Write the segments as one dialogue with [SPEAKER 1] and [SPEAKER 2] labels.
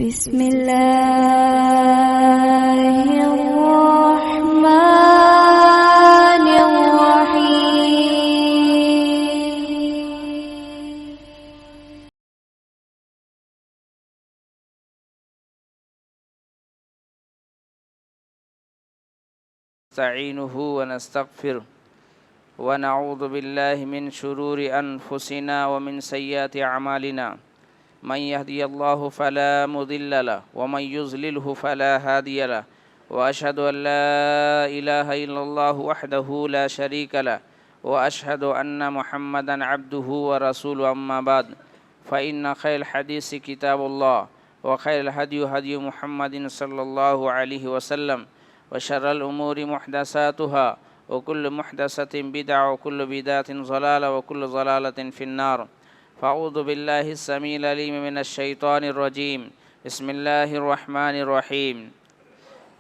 [SPEAKER 1] بسم الله الرحمن الرحيم
[SPEAKER 2] نستعينه ونستغفره ونعوذ بالله من شرور أنفسنا ومن سيئات أعمالنا من يهدي الله فلا مضل له ومن يضلله فلا هادي له وأشهد أن لا إله إلا الله وحده لا شريك له وأشهد أن محمدا عبده ورسوله أما بعد فإن خير الحديث كتاب الله وخير الهدي هدي محمد صلى الله عليه وسلم وشر الأمور محدثاتها وكل محدثة بدعة وكل بدعة ضلالة وكل ضلالة في النار فأعوذ بالله السميع العليم من الشيطان الرجيم بسم الله الرحمن الرحيم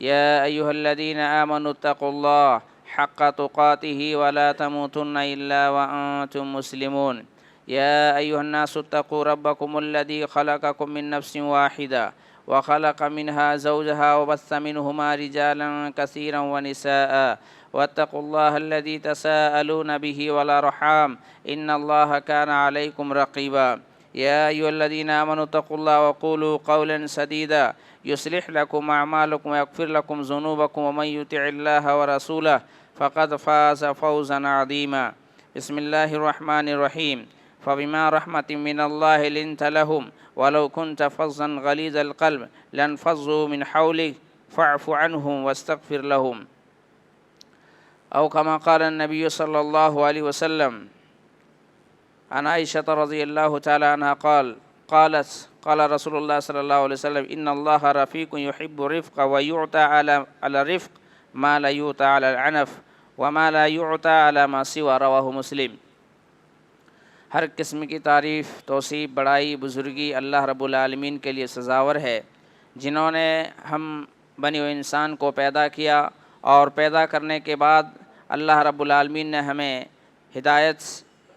[SPEAKER 2] يا أيها الذين آمنوا اتقوا الله حق تقاته ولا تموتن إلا وأنتم مسلمون يا أيها الناس اتقوا ربكم الذي خلقكم من نفس واحدة وخلق منها زوجها وبث منهما رجالا كثيرا ونساء واتقوا الله الذي تساءلون به والأرحام إن الله كان عليكم رقيبا يا أيها الذين آمنوا اتقوا الله وقولوا قولا سديدا يصلح لكم أعمالكم ويغفر لكم ذنوبكم ومن يطع الله ورسوله فقد فاز فوزا عظيما بسم الله الرحمن الرحيم فبما رحمة من الله لنت لهم ولو كنت فظا غليظ القلب لانفضوا من حولك فاعف عنهم واستغفر لهم أو كما قال النبي صلى الله عليه وسلم عن عائشة رضي الله تعالى عنها قال رسول الله صلى الله عليه وسلم إن الله رفيق يحب الرفق ويعطى على الرفق ما لا يعطى على العنف وما لا يعطى على ما سوى رواه مسلم ہر قسم کی تعریف، توصیف، بڑائی، بزرگی اللہ رب العالمین کے لیے سزاور ہے، جنہوں نے ہم بنی و انسان کو پیدا کیا اور پیدا کرنے کے بعد اللہ رب العالمین نے ہمیں ہدایت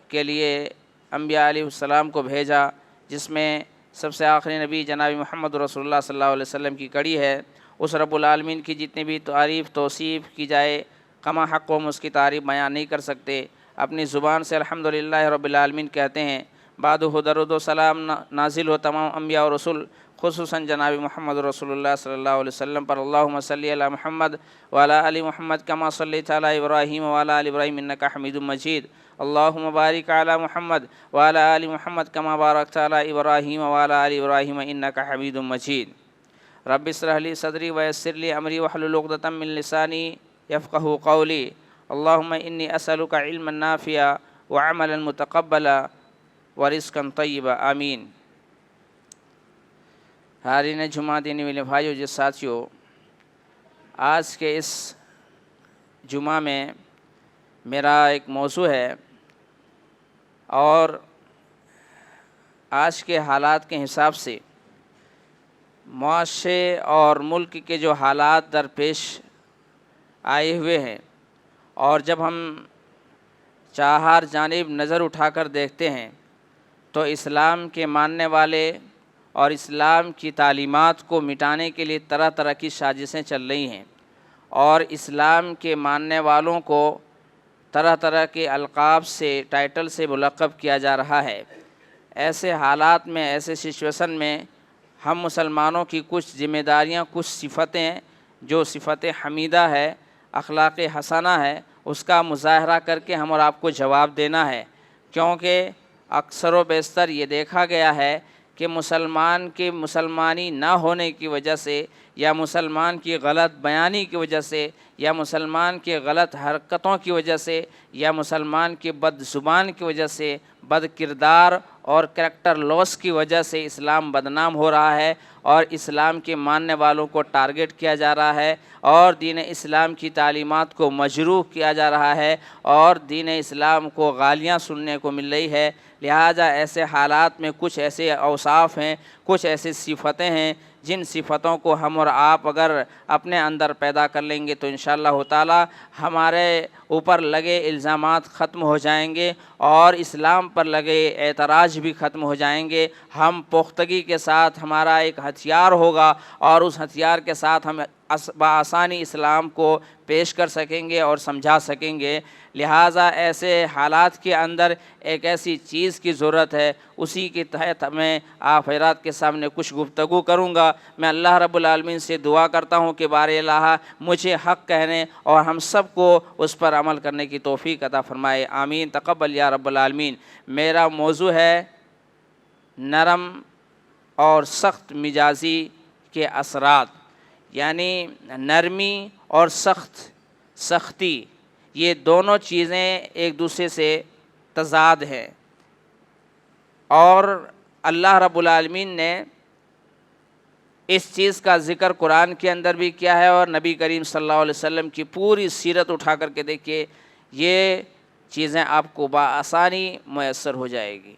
[SPEAKER 2] کے لیے انبیاء علیہ السلام کو بھیجا، جس میں سب سے آخری نبی جناب محمد رسول اللہ صلی اللہ علیہ وسلم کی کڑی ہے۔ اس رب العالمین کی جتنی بھی تعریف توصیف کی جائے کما حق ہم اس کی تعریف بیان نہیں کر سکتے۔ اپنی زبان سے الحمدللہ رب العالمین کہتے ہیں، بعد درود و سلام نازل ہو تمام انبیاء و رسول خصوصاً جناب محمد رسول اللہ صلی اللہ علیہ وسلم پر۔ اللہم صلی علی محمد وعلی آل محمد کما صلیت علی ابراہیم وعلی آل ابراہیم انکا حمید مجید۔ اللہم بارک علی محمد وعلی آل محمد کما بارکت علی ابراہیم وعلی آل ابراہیم انکا حمید مجید۔ رب اشرح لی صدری ویسر لی امری واحلل عقدۃ من لسانی یفقہوا قولی۔ اللہم انی اسألک علما نافعا وعملا متقبلا ورزقا طیبا آمین۔ حاضرین جمعہ دینے والے بھائیو جس ساتھیو، آج کے اس جمعہ میں میرا ایک موضوع ہے اور آج کے حالات کے حساب سے معاشرے اور ملک کے جو حالات درپیش آئے ہوئے ہیں، اور جب ہم چہار جانب نظر اٹھا کر دیکھتے ہیں تو اسلام کے ماننے والے اور اسلام کی تعلیمات کو مٹانے کے لیے طرح طرح کی سازشیں چل رہی ہیں، اور اسلام کے ماننے والوں کو طرح طرح کے القاب سے، ٹائٹل سے ملقب کیا جا رہا ہے۔ ایسے حالات میں، ایسے سچویشن میں ہم مسلمانوں کی کچھ ذمہ داریاں، کچھ صفتیں جو صفت حمیدہ ہے، اخلاق حسنہ ہے، اس کا مظاہرہ کر کے ہم اور آپ کو جواب دینا ہے، کیونکہ اکثر و بیشتر یہ دیکھا گیا ہے کہ مسلمان کے مسلمانی نہ ہونے کی وجہ سے، یا مسلمان کی غلط بیانی کی وجہ سے، یا مسلمان کے غلط حرکتوں کی وجہ سے، یا مسلمان کے بد زبان کی وجہ سے، بد کردار اور کریکٹر لاس کی وجہ سے اسلام بدنام ہو رہا ہے، اور اسلام کے ماننے والوں کو ٹارگٹ کیا جا رہا ہے، اور دین اسلام کی تعلیمات کو مجروح کیا جا رہا ہے، اور دین اسلام کو گالیاں سننے کو مل رہی ہے۔ لہٰذا ایسے حالات میں کچھ ایسے اوصاف ہیں، کچھ ایسی صفتیں ہیں جن صفتوں کو ہم اور آپ اگر اپنے اندر پیدا کر لیں گے تو انشاءاللہ تعالی ہمارے اوپر لگے الزامات ختم ہو جائیں گے اور اسلام پر لگے اعتراض بھی ختم ہو جائیں گے۔ ہم پختگی کے ساتھ، ہمارا ایک ہتھیار ہوگا اور اس ہتھیار کے ساتھ ہم بآسانی اسلام کو پیش کر سکیں گے اور سمجھا سکیں گے۔ لہٰذا ایسے حالات کے اندر ایک ایسی چیز کی ضرورت ہے، اسی کے تحت میں آپ حضرات کے سامنے کچھ گفتگو کروں گا۔ میں اللہ رب العالمین سے دعا کرتا ہوں کہ بار الہ مجھے حق کہنے اور ہم سب کو اس پر عمل کرنے کی توفیق عطا فرمائے، آمین، تقبل یا رب العالمین۔ میرا موضوع ہے نرم اور سخت مزاجی کے اثرات، یعنی نرمی اور سختی، یہ دونوں چیزیں ایک دوسرے سے تضاد ہیں، اور اللہ رب العالمین نے اس چیز کا ذکر قرآن کے اندر بھی کیا ہے، اور نبی کریم صلی اللہ علیہ وسلم کی پوری سیرت اٹھا کر کے دیکھیے، یہ چیزیں آپ کو بآسانی میسر ہو جائے گی۔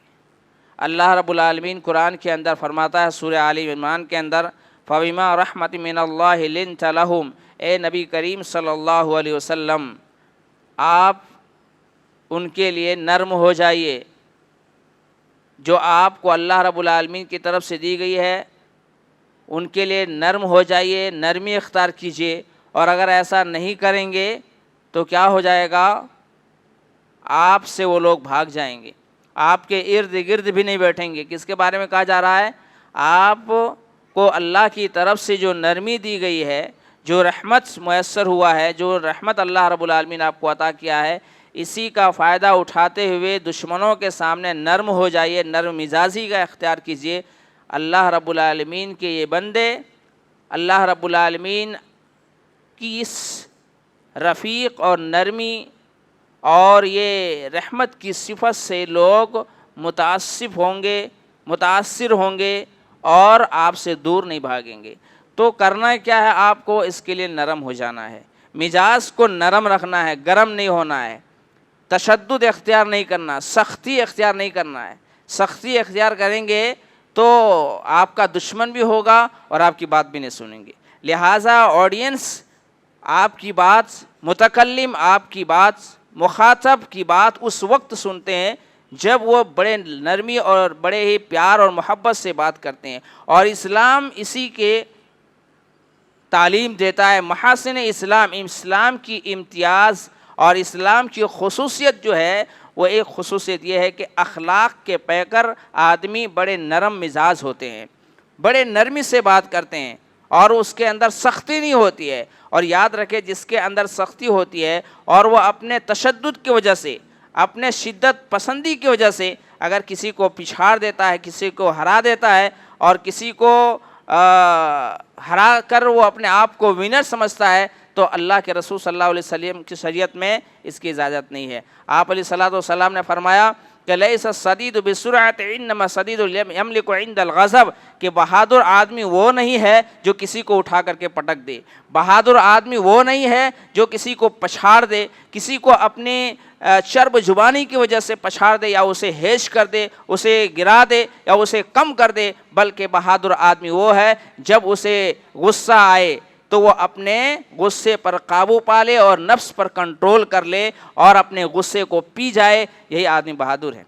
[SPEAKER 2] اللہ رب العالمین قرآن کے اندر فرماتا ہے سورہ آل عمران کے اندر، فَبِمَا رَحْمَةٍ مِّنَ اللَّهِ لِنْتَ لَهُمْ، اے نبی کریم صلی اللہ علیہ وسلم آپ ان کے لیے نرم ہو جائیے، جو آپ کو اللہ رب العالمین کی طرف سے دی گئی ہے ان کے لیے نرم ہو جائیے، نرمی اختیار کیجیے، اور اگر ایسا نہیں کریں گے تو کیا ہو جائے گا؟ آپ سے وہ لوگ بھاگ جائیں گے، آپ کے ارد گرد بھی نہیں بیٹھیں گے۔ کس کے بارے میں کہا جا رہا ہے؟ آپ کو اللہ کی طرف سے جو نرمی دی گئی ہے، جو رحمت میسر ہوا ہے، جو رحمت اللہ رب العالمین آپ کو عطا کیا ہے، اسی کا فائدہ اٹھاتے ہوئے دشمنوں کے سامنے نرم ہو جائیے، نرم مزاجی کا اختیار کیجیے۔ اللہ رب العالمین کے یہ بندے اللہ رب العالمین کی اس رفیق اور نرمی اور یہ رحمت کی صفت سے لوگ متاثر ہوں گے اور آپ سے دور نہیں بھاگیں گے۔ تو کرنا کیا ہے؟ آپ کو اس کے لیے نرم ہو جانا ہے، مزاج کو نرم رکھنا ہے، گرم نہیں ہونا ہے، تشدد اختیار نہیں کرنا، سختی اختیار نہیں کرنا ہے۔ سختی اختیار کریں گے تو آپ کا دشمن بھی ہوگا اور آپ کی بات بھی نہیں سنیں گے۔ لہٰذا آڈینس آپ کی بات، متکلم آپ کی بات، مخاطب کی بات اس وقت سنتے ہیں جب وہ بڑے نرمی اور بڑے ہی پیار اور محبت سے بات کرتے ہیں، اور اسلام اسی کے تعلیم دیتا ہے۔ محاسن اسلام کی امتیاز اور اسلام کی خصوصیت جو ہے وہ ایک خصوصیت یہ ہے کہ اخلاق کے پیکر آدمی بڑے نرم مزاج ہوتے ہیں، بڑے نرمی سے بات کرتے ہیں، اور اس کے اندر سختی نہیں ہوتی ہے۔ اور یاد رکھے، جس کے اندر سختی ہوتی ہے اور وہ اپنے تشدد کی وجہ سے، اپنے شدت پسندی کی وجہ سے اگر کسی کو پچھاڑ دیتا ہے، کسی کو ہرا دیتا ہے، اور کسی کو ہرا کر وہ اپنے آپ کو ونر سمجھتا ہے، تو اللہ کے رسول صلی اللہ علیہ وسلم کی شریعت میں اس کی اجازت نہیں ہے۔ آپ علیہ الصلوۃ والسلام نے فرمایا کہ لیس الصدید بسرعۃ انما الصدید یملک عند الغضب، کہ بہادر آدمی وہ نہیں ہے جو کسی کو اٹھا کر کے پٹک دے، بہادر آدمی وہ نہیں ہے جو کسی کو پچھاڑ دے، کسی کو اپنی چرب زبانی کی وجہ سے پچھاڑ دے، یا اسے ہیش کر دے، اسے گرا دے، یا اسے کم کر دے، بلکہ بہادر آدمی وہ ہے جب اسے غصہ آئے تو وہ اپنے غصے پر قابو پا لے اور نفس پر کنٹرول کر لے اور اپنے غصے کو پی جائے، یہی آدمی بہادر ہے۔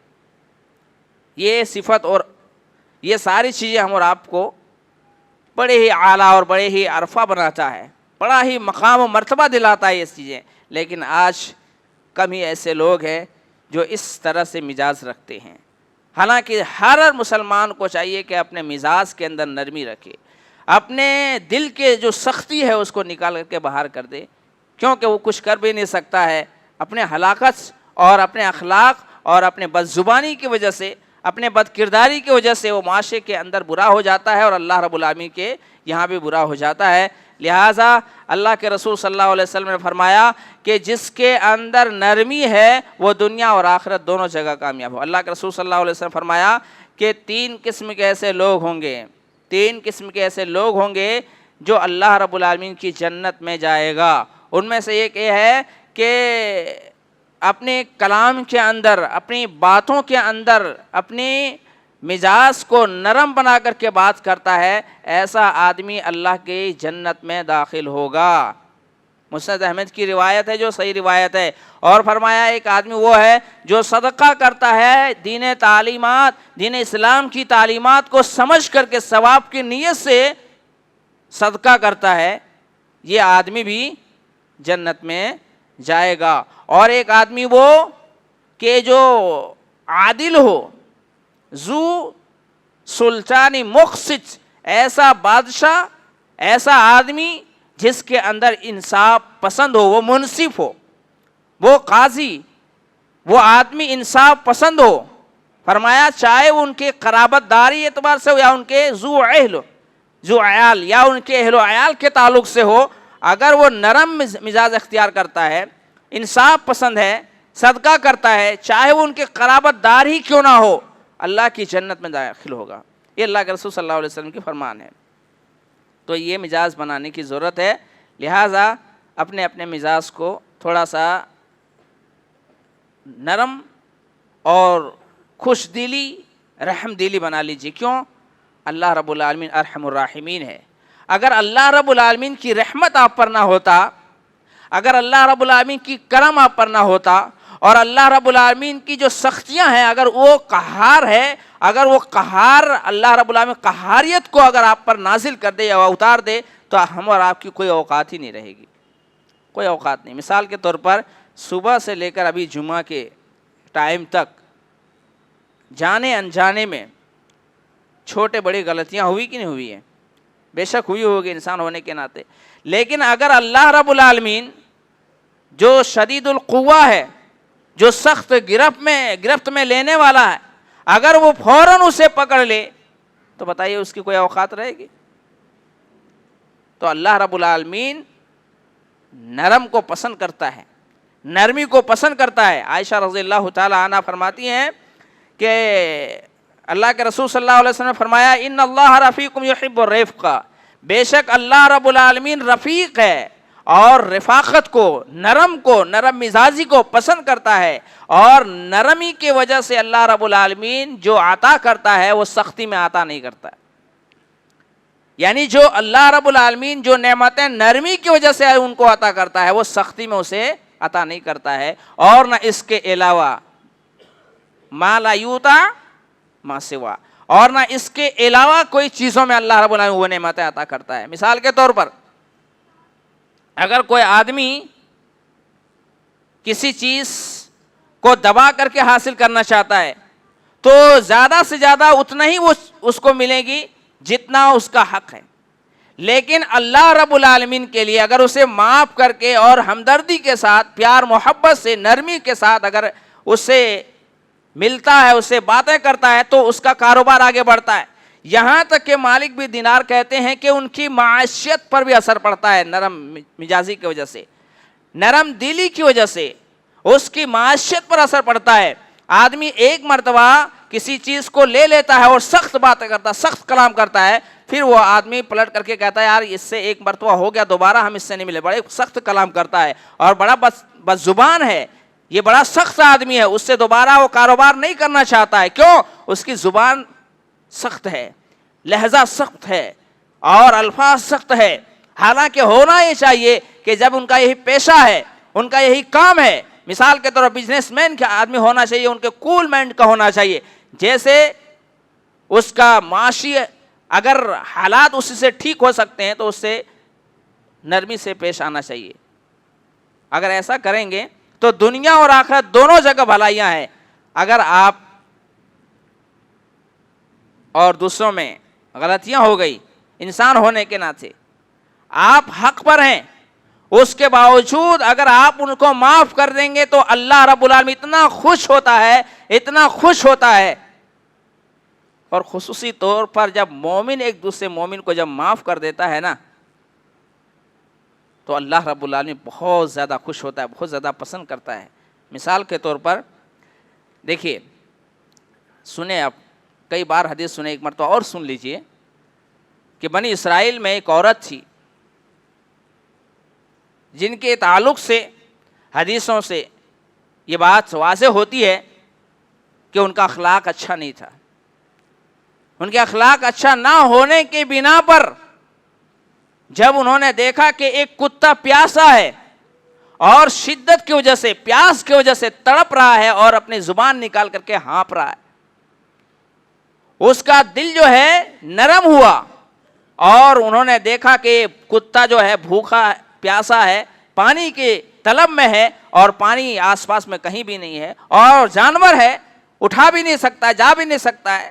[SPEAKER 2] یہ صفت اور یہ ساری چیزیں ہم اور آپ کو بڑے ہی اعلیٰ اور بڑے ہی عرفہ بناتا ہے، بڑا ہی مقام و مرتبہ دلاتا ہے یہ چیزیں، لیکن آج کم ہی ایسے لوگ ہیں جو اس طرح سے مزاج رکھتے ہیں۔ حالانکہ ہر مسلمان کو چاہیے کہ اپنے مزاج کے اندر نرمی رکھے، اپنے دل کے جو سختی ہے اس کو نکال کر کے باہر کر دے، کیونکہ وہ کچھ کر بھی نہیں سکتا ہے۔ اپنے ہلاکت اور اپنے اخلاق اور اپنے بد زبانی کی وجہ سے، اپنے بد کرداری کی وجہ سے وہ معاشرے کے اندر برا ہو جاتا ہے اور اللہ رب العالمین کے یہاں بھی برا ہو جاتا ہے۔ لہٰذا اللہ کے رسول صلی اللہ علیہ وسلم نے فرمایا کہ جس کے اندر نرمی ہے وہ دنیا اور آخرت دونوں جگہ کامیاب ہو۔ اللہ کے رسول صلی اللہ علیہ وسلم نے فرمایا کہ تین قسم کے ایسے لوگ ہوں گے جو اللہ رب العالمین کی جنت میں جائے گا۔ ان میں سے ایک یہ ہے کہ اپنے کلام کے اندر، اپنی باتوں کے اندر اپنے مزاج کو نرم بنا کر کے بات کرتا ہے، ایسا آدمی اللہ کی جنت میں داخل ہوگا۔ مسند احمد کی روایت ہے جو صحیح روایت ہے، اور فرمایا ایک آدمی وہ ہے جو صدقہ کرتا ہے، دین اسلام کی تعلیمات کو سمجھ کر کے ثواب کی نیت سے صدقہ کرتا ہے، یہ آدمی بھی جنت میں جائے گا۔ اور ایک آدمی وہ کہ جو عادل ہو، ذو سلطانی مقسط، ایسا بادشاہ، ایسا آدمی جس کے اندر انصاف پسند ہو، وہ منصف ہو، وہ قاضی، وہ آدمی انصاف پسند ہو۔ فرمایا چاہے وہ ان کے قرابت داری اعتبار سے ہو یا ان کے ذو عیال یا ان کے اہل و عیال کے تعلق سے ہو، اگر وہ نرم مزاج اختیار کرتا ہے، انصاف پسند ہے، صدقہ کرتا ہے، چاہے وہ ان کے قرابت دار ہی کیوں نہ ہو، اللہ کی جنت میں داخل ہوگا۔ یہ اللہ کے رسول صلی اللہ علیہ وسلم کی فرمان ہے۔ تو یہ مزاج بنانے کی ضرورت ہے، لہٰذا اپنے اپنے مزاج کو تھوڑا سا نرم اور خوش دلی، رحم دلی بنا لیجیے۔ کیوں؟ اللہ رب العالمین ارحم الراحمین ہے۔ اگر اللہ رب العالمین کی رحمت آپ پر نہ ہوتا، اگر اللہ رب العالمین کی کرم آپ پر نہ ہوتا، اور اللہ رب العالمین کی جو سختیاں ہیں اگر وہ قہار ہے، اگر وہ قہار اللہ رب العالمین قہاریت کو اگر آپ پر نازل کر دے یا اتار دے، تو ہم اور آپ کی کوئی اوقات ہی نہیں رہے گی، کوئی اوقات نہیں۔ مثال کے طور پر صبح سے لے کر ابھی جمعہ کے ٹائم تک جانے انجانے میں چھوٹے بڑی غلطیاں ہوئی کہ نہیں ہوئی ہیں؟ بے شک ہوئی ہوگی انسان ہونے کے ناطے، لیکن اگر اللہ رب العالمین جو شدید القوہ ہے، جو سخت گرفت میں لینے والا ہے، اگر وہ فوراً اسے پکڑ لے تو بتائیے اس کی کوئی اوقات رہے گی؟ تو اللہ رب العالمین نرم کو پسند کرتا ہے، نرمی کو پسند کرتا ہے۔ عائشہ رضی اللہ تعالی عنہ فرماتی ہیں کہ اللہ کے رسول صلی اللہ علیہ وسلم نے فرمایا ان اللہ رفیق یحب الرفق، بے شک اللہ رب العالمین رفیق ہے اور رفاقت کو، نرم مزاجی کو پسند کرتا ہے، اور نرمی کی وجہ سے اللہ رب العالمین جو عطا کرتا ہے وہ سختی میں عطا نہیں کرتا ہے۔ یعنی جو اللہ رب العالمین جو نعمتیں نرمی کی وجہ سے ان کو عطا کرتا ہے وہ سختی میں اسے عطا نہیں کرتا ہے، اور نہ اس کے علاوہ ما لا یوتا ما سوا، اور نہ اس کے علاوہ کوئی چیزوں میں اللہ رب العالمین وہ نعمتیں عطا کرتا ہے۔ مثال کے طور پر اگر کوئی آدمی کسی چیز کو دبا کر کے حاصل کرنا چاہتا ہے تو زیادہ سے زیادہ اتنا ہی وہ اس کو ملے گی جتنا اس کا حق ہے، لیکن اللہ رب العالمین کے لیے اگر اسے معاف کر کے اور ہمدردی کے ساتھ، پیار محبت سے، نرمی کے ساتھ اگر اسے ملتا ہے، اسے باتیں کرتا ہے تو اس کا کاروبار آگے بڑھتا ہے۔ یہاں تک کہ مالک بھی دینار کہتے ہیں کہ ان کی معاشیت پر بھی اثر پڑتا ہے، نرم مزاجی کی وجہ سے، نرم دلی کی وجہ سے اس کی معاشیت پر اثر پڑتا ہے۔ آدمی ایک مرتبہ کسی چیز کو لے لیتا ہے اور سخت باتیں کرتا ہے، سخت کلام کرتا ہے، پھر وہ آدمی پلٹ کر کے کہتا ہے یار اس سے ایک مرتبہ ہو گیا، دوبارہ ہم اس سے نہیں ملے، بڑے سخت کلام کرتا ہے اور بڑا بد زبان ہے، یہ بڑا سخت آدمی ہے، اس سے دوبارہ وہ کاروبار نہیں کرنا چاہتا ہے۔ کیوں؟ اس کی زبان سخت ہے، لہجہ سخت ہے اور الفاظ سخت ہے۔ حالانکہ ہونا یہ چاہیے کہ جب ان کا یہی پیشہ ہے، ان کا یہی کام ہے، مثال کے طور پر بزنس مین کا آدمی ہونا چاہیے، ان کے کول مائنڈ کا ہونا چاہیے، جیسے اس کا معاشی اگر حالات اس سے ٹھیک ہو سکتے ہیں تو اس سے نرمی سے پیش آنا چاہیے۔ اگر ایسا کریں گے تو دنیا اور آخرت دونوں جگہ بھلائیاں ہیں۔ اگر آپ اور دوسروں میں غلطیاں ہو گئی، انسان ہونے کے ناطے آپ حق پر ہیں، اس کے باوجود اگر آپ ان کو معاف کر دیں گے تو اللہ رب العالمین اتنا خوش ہوتا ہے، اتنا خوش ہوتا ہے۔ اور خصوصی طور پر جب مومن ایک دوسرے مومن کو جب معاف کر دیتا ہے نا تو اللہ رب العالمین بہت زیادہ خوش ہوتا ہے، بہت زیادہ پسند کرتا ہے۔ مثال کے طور پر دیکھیے، سنیں آپ کئی بار حدیث سنیں، ایک مرتبہ اور سن لیجئے کہ بنی اسرائیل میں ایک عورت تھی جن کے تعلق سے حدیثوں سے یہ بات واضح ہوتی ہے کہ ان کا اخلاق اچھا نہیں تھا. ان کے اخلاق اچھا نہ ہونے کی بنا پر جب انہوں نے دیکھا کہ ایک کتا پیاسا ہے اور شدت کی وجہ سے، پیاس کی وجہ سے تڑپ رہا ہے اور اپنی زبان نکال کر کے ہانپ رہا ہے، اس کا دل جو ہے نرم ہوا اور انہوں نے دیکھا کہ کتا جو ہے بھوکا پیاسا ہے، پانی کی طلب میں ہے اور پانی آس پاس میں کہیں بھی نہیں ہے اور جانور ہے، اٹھا بھی نہیں سکتا، جا بھی نہیں سکتا ہے.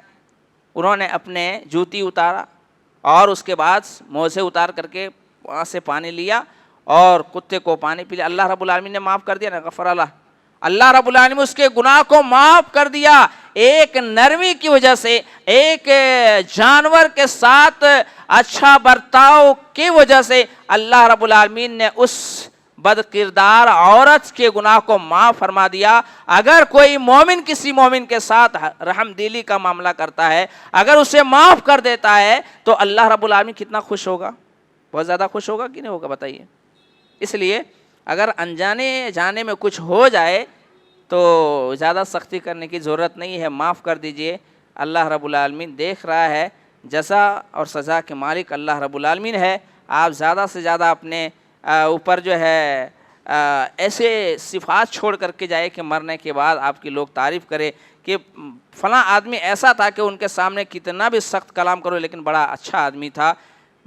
[SPEAKER 2] انہوں نے اپنے جوتی اتارا اور اس کے بعد موزے اتار کر کے وہاں سے پانی لیا اور کتے کو پانی پلایا. اللہ رب العالمین نے معاف کر دیا نا، غفر اللہ رب العالمین اس کے گناہ کو معاف کر دیا. ایک نرمی کی وجہ سے، ایک جانور کے ساتھ اچھا برتاؤ کی وجہ سے اللہ رب العالمین نے اس بد کردار عورت کے گناہ کو معاف فرما دیا. اگر کوئی مومن کسی مومن کے ساتھ رحم دلی کا معاملہ کرتا ہے، اگر اسے معاف کر دیتا ہے تو اللہ رب العالمین کتنا خوش ہوگا، بہت زیادہ خوش ہوگا کہ نہیں ہوگا بتائیے. اس لیے اگر انجانے جانے میں کچھ ہو جائے تو زیادہ سختی کرنے کی ضرورت نہیں ہے، معاف کر دیجئے. اللہ رب العالمین دیکھ رہا ہے، جزا اور سزا کے مالک اللہ رب العالمین ہے. آپ زیادہ سے زیادہ اپنے اوپر جو ہے ایسے صفات چھوڑ کر کے جائے کہ مرنے کے بعد آپ کی لوگ تعریف کرے کہ فلاں آدمی ایسا تھا کہ ان کے سامنے کتنا بھی سخت کلام کرو لیکن بڑا اچھا آدمی تھا،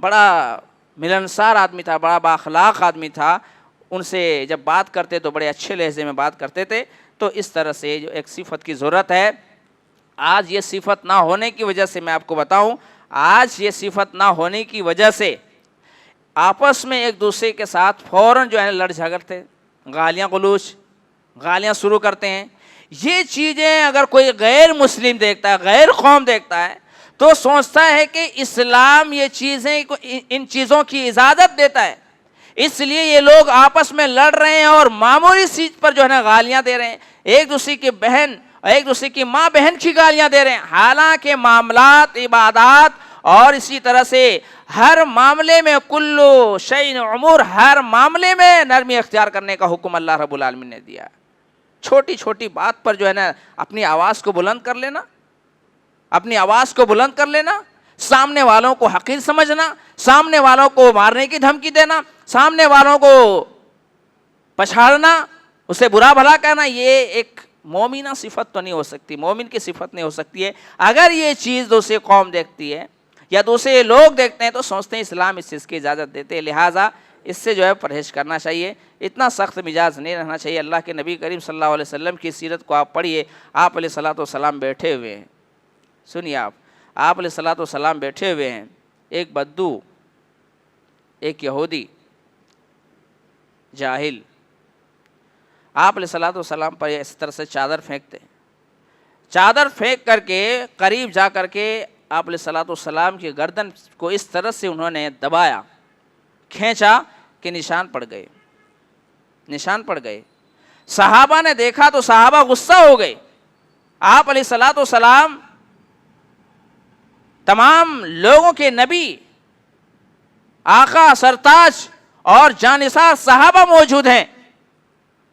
[SPEAKER 2] بڑا ملنسار آدمی تھا، بڑا بااخلاق آدمی تھا، ان سے جب بات کرتے تو بڑے اچھے لہجے میں بات کرتے تھے. تو اس طرح سے جو ایک صفت کی ضرورت ہے. آج یہ صفت نہ ہونے کی وجہ سے میں آپ کو بتاؤں، آج یہ صفت نہ ہونے کی وجہ سے آپس میں ایک دوسرے کے ساتھ فوراً جو ہے لڑ جھگڑتے، گالیاں گلوچ، گالیاں شروع کرتے ہیں. یہ چیزیں اگر کوئی غیر مسلم دیکھتا ہے، غیر قوم دیکھتا ہے تو سوچتا ہے کہ اسلام یہ چیزیں، ان چیزوں کی اجازت دیتا ہے، اس لیے یہ لوگ آپس میں لڑ رہے ہیں اور معمولی چیز پر جو ہے نا گالیاں دے رہے ہیں، ایک دوسرے کی بہن، ایک دوسرے کی ماں بہن کی گالیاں دے رہے ہیں. حالانکہ معاملات، عبادات اور اسی طرح سے ہر معاملے میں کلو شیء امور، ہر معاملے میں نرمی اختیار کرنے کا حکم اللہ رب العالمین نے دیا. چھوٹی چھوٹی بات پر جو ہے نا اپنی آواز کو بلند کر لینا، اپنی آواز کو بلند کر لینا، سامنے والوں کو حقیر سمجھنا، سامنے والوں کو مارنے کی دھمکی دینا، سامنے والوں کو پچھاڑنا، اسے برا بھلا کہنا، یہ ایک مومنہ صفت تو نہیں ہو سکتی، مومن کی صفت نہیں ہو سکتی ہے. اگر یہ چیز دوسری قوم دیکھتی ہے یا دوسرے لوگ دیکھتے ہیں تو سوچتے ہیں اسلام اس چیز کی اجازت دیتے ہیں، لہٰذا اس سے جو ہے پرہیز کرنا چاہیے، اتنا سخت مزاج نہیں رہنا چاہیے. اللہ کے نبی کریم صلی اللہ علیہ وسلم کی سیرت کو آپ پڑھیے. آپ علیہ الصلوۃ والسلام بیٹھے ہوئے ہیں، سنیے آپ علیہ الصلوۃ والسلام بیٹھے ہوئے ہیں. ایک بدو، ایک یہودی جاہل آپ علیہ الصلوۃ والسلام پر اس طرح سے چادر پھینکتے، چادر پھینک کر کے قریب جا کر کے آپ علیہ الصلوۃ والسلام کی گردن کو اس طرح سے انہوں نے دبایا، کھینچا کہ نشان پڑ گئے، نشان پڑ گئے. صحابہ نے دیکھا تو صحابہ غصہ ہو گئے. آپ علیہ الصلوۃ والسلام تمام لوگوں کے نبی، آقا، سرتاج اور جانثار صحابہ موجود ہیں،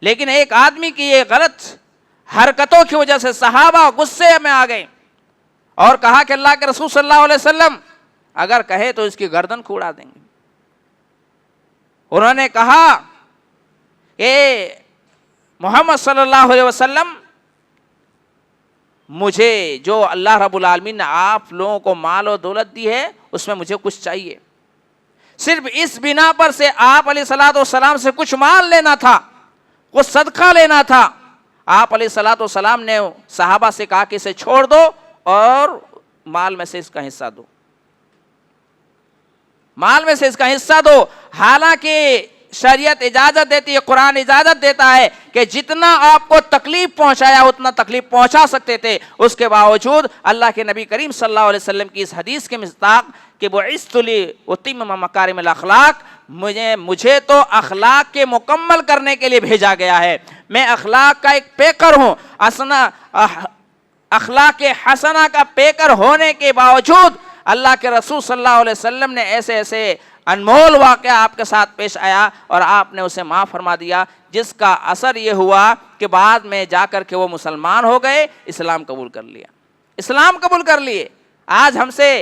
[SPEAKER 2] لیکن ایک آدمی کی یہ غلط حرکتوں کی وجہ سے صحابہ غصے میں آ گئے اور کہا کہ اللہ کے رسول صلی اللہ علیہ وسلم اگر کہے تو اس کی گردن کو اڑا دیں گے. انہوں نے کہا کہ محمد صلی اللہ علیہ وسلم، مجھے جو اللہ رب العالمین نے آپ لوگوں کو مال و دولت دی ہے اس میں مجھے کچھ چاہیے. صرف اس بنا پر سے آپ علیہ الصلوۃ والسلام سے کچھ مال لینا تھا، کچھ صدقہ لینا تھا. آپ علیہ الصلوۃ والسلام نے صحابہ سے کہا کہ اسے چھوڑ دو اور مال میں سے اس کا حصہ دو، مال میں سے اس کا حصہ دو. حالانکہ شریعت اجازت دیتی ہے، قرآن اجازت دیتا ہے کہ جتنا آپ کو تکلیف پہنچایا اتنا تکلیف پہنچا سکتے تھے. اس کے باوجود اللہ کے نبی کریم صلی اللہ علیہ وسلم کی اس حدیث کے مصداق کہ بعثت لأتمم مکارم الاخلاق، مجھے تو اخلاق کے مکمل کرنے کے لیے بھیجا گیا ہے، میں اخلاق کا ایک پیکر ہوں. اخلاق حسنہ کا پیکر ہونے کے باوجود اللہ کے رسول صلی اللہ علیہ وسلم نے ایسے ایسے انمول واقعہ آپ کے ساتھ پیش آیا اور آپ نے اسے معاف فرما دیا، جس کا اثر یہ ہوا کہ بعد میں جا کر کے وہ مسلمان ہو گئے، اسلام قبول کر لیا، اسلام قبول کر لیے۔ آج ہم سے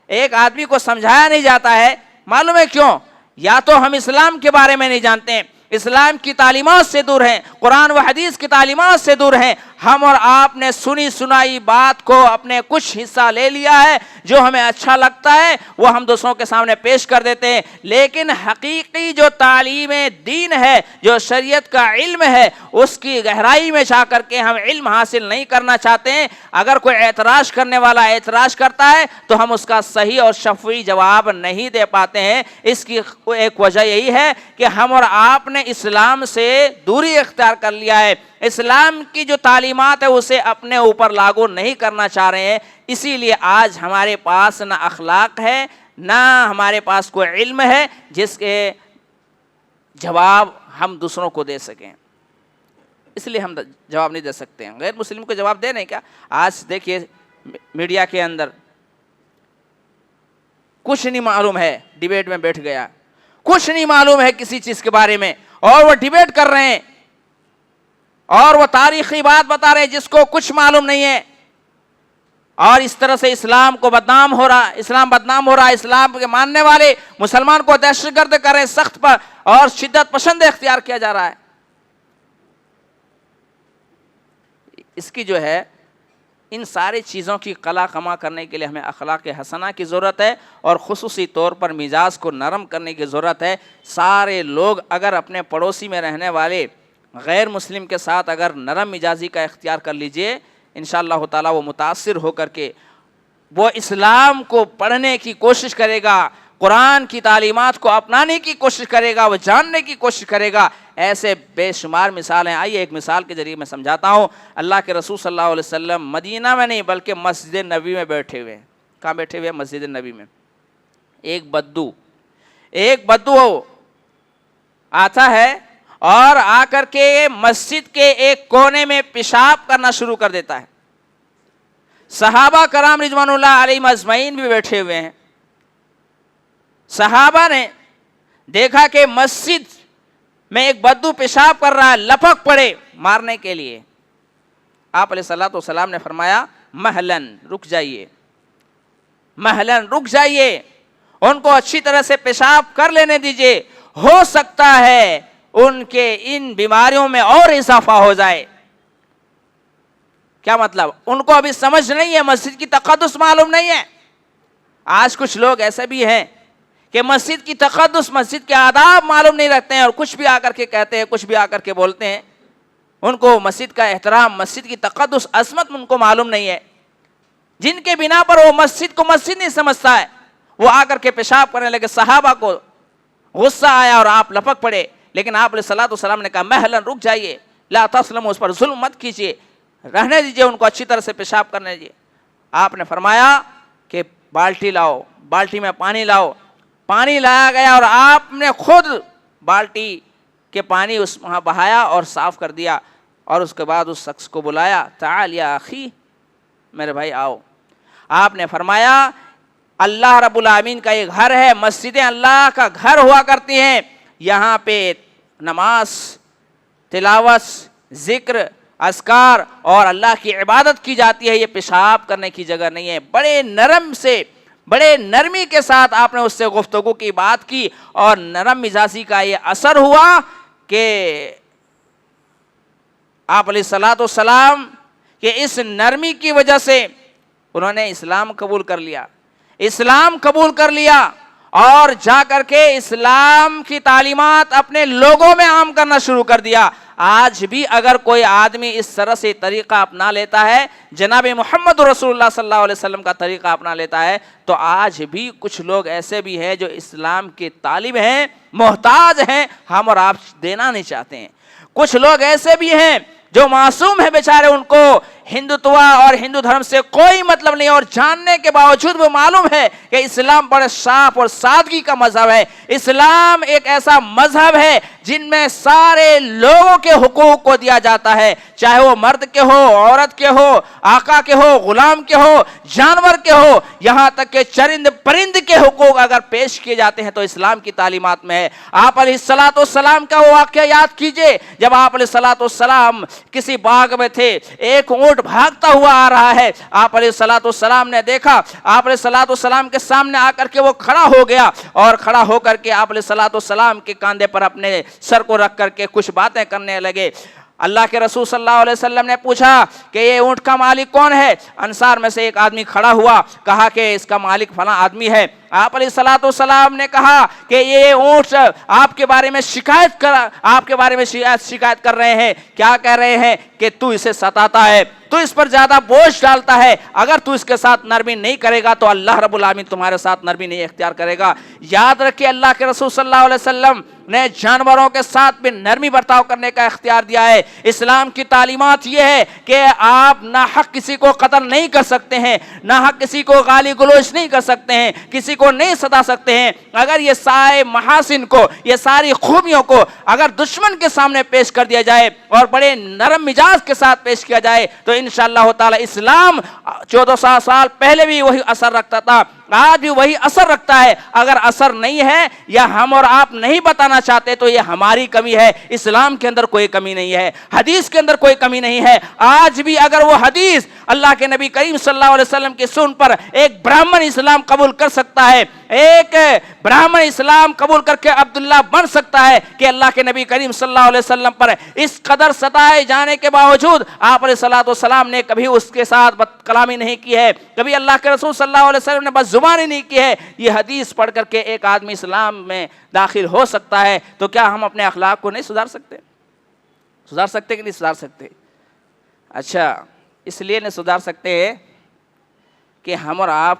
[SPEAKER 2] ایک آدمی کو سمجھایا نہیں جاتا ہے، معلوم ہے کیوں؟ یا تو ہم اسلام کے بارے میں نہیں جانتے ہیں، اسلام کی تعلیمات سے دور ہیں، قرآن و حدیث کی تعلیمات سے دور ہیں، ہم اور آپ نے سنی سنائی بات کو اپنے کچھ حصہ لے لیا ہے، جو ہمیں اچھا لگتا ہے وہ ہم دوسروں کے سامنے پیش کر دیتے ہیں، لیکن حقیقی جو تعلیم دین ہے، جو شریعت کا علم ہے، اس کی گہرائی میں جا کر کے ہم علم حاصل نہیں کرنا چاہتے ہیں۔ اگر کوئی اعتراض کرنے والا اعتراض کرتا ہے تو ہم اس کا صحیح اور شفوی جواب نہیں دے پاتے ہیں۔ اس کی ایک وجہ یہی ہے کہ ہم اور آپ نے اسلام سے دوری اختیار کر لیا ہے، اسلام کی جو تعلیمات ہے اسے اپنے اوپر لاگو نہیں کرنا چاہ رہے ہیں، اسی لیے آج ہمارے پاس نہ اخلاق ہے، نہ ہمارے پاس کوئی علم ہے جس کے جواب ہم دوسروں کو دے سکیں، اس لیے ہم جواب نہیں دے سکتے ہیں۔ غیر مسلم کو جواب دے نہیں کیا؟ آج دیکھیے میڈیا کے اندر کچھ نہیں معلوم ہے، ڈیبیٹ میں بیٹھ گیا، کچھ نہیں معلوم ہے کسی چیز کے بارے میں، اور وہ ڈیبیٹ کر رہے ہیں اور وہ تاریخی بات بتا رہے ہیں جس کو کچھ معلوم نہیں ہے، اور اس طرح سے اسلام کو بدنام ہو رہا، اسلام بدنام ہو رہا، اسلام کے ماننے والے مسلمان کو دہشت گرد کر رہے ہیں، سخت پر اور شدت پسند اختیار کیا جا رہا ہے۔ اس کی جو ہے ان ساری چیزوں کی قلع کما کرنے کے لیے ہمیں اخلاق حسنہ کی ضرورت ہے، اور خصوصی طور پر مزاج کو نرم کرنے کی ضرورت ہے۔ سارے لوگ اگر اپنے پڑوسی میں رہنے والے غیر مسلم کے ساتھ اگر نرم مزاجی کا اختیار کر لیجئے، انشاءاللہ تعالی وہ متاثر ہو کر کے وہ اسلام کو پڑھنے کی کوشش کرے گا، قرآن کی تعلیمات کو اپنانے کی کوشش کرے گا، وہ جاننے کی کوشش کرے گا۔ ایسے بے شمار مثالیں، آئیے ایک مثال کے ذریعے میں سمجھاتا ہوں۔ اللہ کے رسول صلی اللہ علیہ وسلم مدینہ میں نہیں بلکہ مسجد نبی میں بیٹھے ہوئے ہیں۔ کہاں بیٹھے ہوئے ہیں؟ مسجد نبی میں۔ ایک بدو آتا ہے اور آ کر کے مسجد کے ایک کونے میں پیشاب کرنا شروع کر دیتا ہے۔ صحابہ کرام رضوان اللہ علیہم اجمعین بھی بیٹھے ہوئے ہیں۔ صحابہ نے دیکھا کہ مسجد میں ایک بدو پیشاب کر رہا ہے، لپک پڑے مارنے کے لیے۔ آپ علیہ الصلوۃ والسلام نے فرمایا مہلن، رک جائیے، مہلن، رک جائیے، ان کو اچھی طرح سے پیشاب کر لینے دیجئے، ہو سکتا ہے ان کے ان بیماریوں میں اور اضافہ ہو جائے۔ کیا مطلب؟ ان کو ابھی سمجھ نہیں ہے، مسجد کی تقدس معلوم نہیں ہے۔ آج کچھ لوگ ایسے بھی ہیں کہ مسجد کی تقدس، مسجد کے آداب معلوم نہیں رکھتے ہیں، اور کچھ بھی آ کر کے کہتے ہیں، کچھ بھی آ کر کے بولتے ہیں۔ ان کو مسجد کا احترام، مسجد کی تقدس، عظمت ان کو معلوم نہیں ہے، جن کے بنا پر وہ مسجد کو مسجد نہیں سمجھتا ہے، وہ آ کر کے پیشاب کرنے لگے۔ صحابہ کو غصہ آیا اور آپ لپک پڑے، لیکن آپ علیہ الصلوۃ والسلام نے کہا مہلن، رک جائیے، لا تظلموا، اس پر ظلم مت کیجیے، رہنے دیجیے، ان کو اچھی طرح سے پیشاب کرنے دیجیے۔ آپ نے فرمایا کہ بالٹی لاؤ، بالٹی میں پانی لاؤ۔ پانی لایا گیا اور آپ نے خود بالٹی کے پانی اس وہاں بہایا اور صاف کر دیا، اور اس کے بعد اس شخص کو بلایا، تعال یا اخی، میرے بھائی آؤ۔ آپ نے فرمایا اللہ رب العالمین کا یہ گھر ہے، مسجدیں اللہ کا گھر ہوا کرتی ہیں، یہاں پہ نماز، تلاوت، ذکر، اذکار اور اللہ کی عبادت کی جاتی ہے، یہ پیشاب کرنے کی جگہ نہیں ہے۔ بڑے نرم سے، بڑے نرمی کے ساتھ آپ نے اس سے گفتگو کی بات کی، اور نرم مزاجی کا یہ اثر ہوا کہ آپ علیہ الصلوۃ والسلام کہ اس نرمی کی وجہ سے انہوں نے اسلام قبول کر لیا، اسلام قبول کر لیا، اور جا کر کے اسلام کی تعلیمات اپنے لوگوں میں عام کرنا شروع کر دیا۔ آج بھی اگر کوئی آدمی اس طرح سے طریقہ اپنا لیتا ہے، جناب محمد رسول اللہ صلی اللہ علیہ وسلم کا طریقہ اپنا لیتا ہے، تو آج بھی کچھ لوگ ایسے بھی ہیں جو اسلام کے طالب ہیں، محتاج ہیں، ہم اور آپ دینا نہیں چاہتے ہیں۔ کچھ لوگ ایسے بھی ہیں جو معصوم ہیں بیچارے، ان کو ہندوتوا اور ہندو دھرم سے کوئی مطلب نہیں، اور جاننے کے باوجود وہ معلوم ہے کہ اسلام بڑے صاف اور سادگی کا مذہب ہے۔ اسلام ایک ایسا مذہب ہے جن میں سارے لوگوں کے حقوق کو دیا جاتا ہے، چاہے وہ مرد کے ہو، عورت کے ہو، آقا کے ہو، غلام کے ہو، جانور کے ہو، یہاں تک کہ چرند پرند کے حقوق اگر پیش کیے جاتے ہیں تو اسلام کی تعلیمات میں ہے۔ آپ علیہ الصلوۃ والسلام کا وہ واقعہ یاد کیجئے، جب آپ علیہ الصلوۃ والسلام کسی باغ میں تھے، ایک اونٹ بھاگتا ہوا آ رہا ہے، آپ علیہ الصلوۃ والسلام نے دیکھا، آپ علیہ الصلوۃ والسلام کے سامنے آ کر کے وہ کھڑا ہو گیا، اور کھڑا ہو کر کے آپ علیہ الصلوۃ والسلام کے کاندھے پر اپنے سر کو رکھ کر کے کچھ باتیں کرنے لگے۔ اللہ کے رسول صلی اللہ علیہ وسلم نے پوچھا کہ یہ اونٹ کا مالک کون ہے؟ انصار میں سے ایک آدمی کھڑا ہوا، کہا کہ اس کا مالک فلاں آدمی ہے۔ آپ علیہ الصلوۃ والسلام نے کہا کہ یہ اونٹ آپ کے بارے میں شکایت کر رہے ہیں، کیا کہہ رہے ہیں؟ کہ تو اسے ستاتا ہے، تو اس پر زیادہ بوجھ ڈالتا ہے، اگر تو اس کے ساتھ نرمی نہیں کرے گا تو اللہ رب العالمین تمہارے ساتھ نرمی نہیں اختیار کرے گا۔ یاد رکھیے، اللہ کے رسول صلی اللہ علیہ وسلم نے جانوروں کے ساتھ بھی نرمی برتاؤ کرنے کا اختیار دیا ہے۔ اسلام کی تعلیمات یہ ہے کہ آپ ناحق کسی کو قتل نہیں کر سکتے ہیں، ناحق کسی کو گالی گلوچ نہیں کر سکتے ہیں، کسی کو نہیں ستا سکتے ہیں۔ اگر یہ سارے محاسن کو، یہ ساری خوبیوں کو اگر دشمن کے سامنے پیش کر دیا جائے اور بڑے نرم مزاج کے ساتھ پیش کیا جائے تو انشاءاللہ تعالی اسلام 1400 سال پہلے بھی وہی اثر رکھتا تھا، آج بھی وہی اثر رکھتا ہے۔ اگر اثر نہیں ہے یا ہم اور آپ نہیں بتانا چاہتے تو یہ ہماری کمی ہے، اسلام کے اندر کوئی کمی نہیں ہے، حدیث کے اندر کوئی کمی نہیں ہے۔ آج بھی اگر وہ حدیث اللہ کے نبی کریم صلی اللہ علیہ وسلم کی سن پر ایک برہمن اسلام قبول کر سکتا ہے، ایک برہمن اسلام قبول کر کے عبداللہ بن سکتا ہے کہ اللہ کے نبی کریم صلی اللہ علیہ وسلم پر اس قدر ستائے جانے کے باوجود آپ علیہ الصلوۃ والسلام نے کبھی اس کے ساتھ بد کلامی نہیں کی ہے، کبھی اللہ کے رسول صلی اللہ علیہ وسلم نے بد زبانی نہیں کی ہے۔ یہ حدیث پڑھ کر کے ایک آدمی اسلام میں داخل ہو سکتا ہے، تو کیا ہم اپنے اخلاق کو نہیں سدھار سکتے؟ سدھار سکتے کہ نہیں سدھار سکتے؟ اچھا، اس لیے نہیں سدھار سکتے کہ ہم اور آپ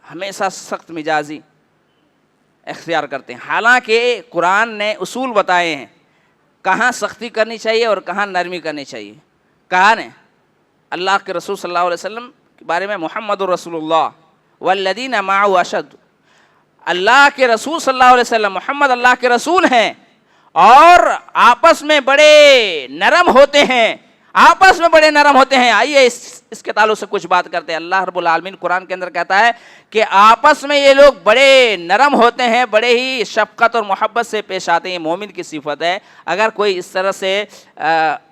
[SPEAKER 2] ہمیشہ سخت مزاجی اختیار کرتے ہیں، حالانکہ قرآن نے اصول بتائے ہیں کہاں سختی کرنی چاہیے اور کہاں نرمی کرنی چاہیے۔ کہا نے اللہ کے رسول صلی اللہ علیہ وسلم کے بارے میں، محمد رسول اللہ والذین معه اشد، اللہ کے رسول صلی اللہ علیہ وسلم، محمد اللہ کے رسول ہیں اور آپس میں بڑے نرم ہوتے ہیں، آپس میں بڑے نرم ہوتے ہیں۔ آئیے اس کے تعلق سے کچھ بات کرتے ہیں۔ اللہ رب العالمین قرآن کے اندر کہتا ہے کہ آپس میں یہ لوگ بڑے نرم ہوتے ہیں، بڑے ہی شفقت اور محبت سے پیش آتے ہیں، مومن کی صفت ہے۔ اگر کوئی اس طرح سے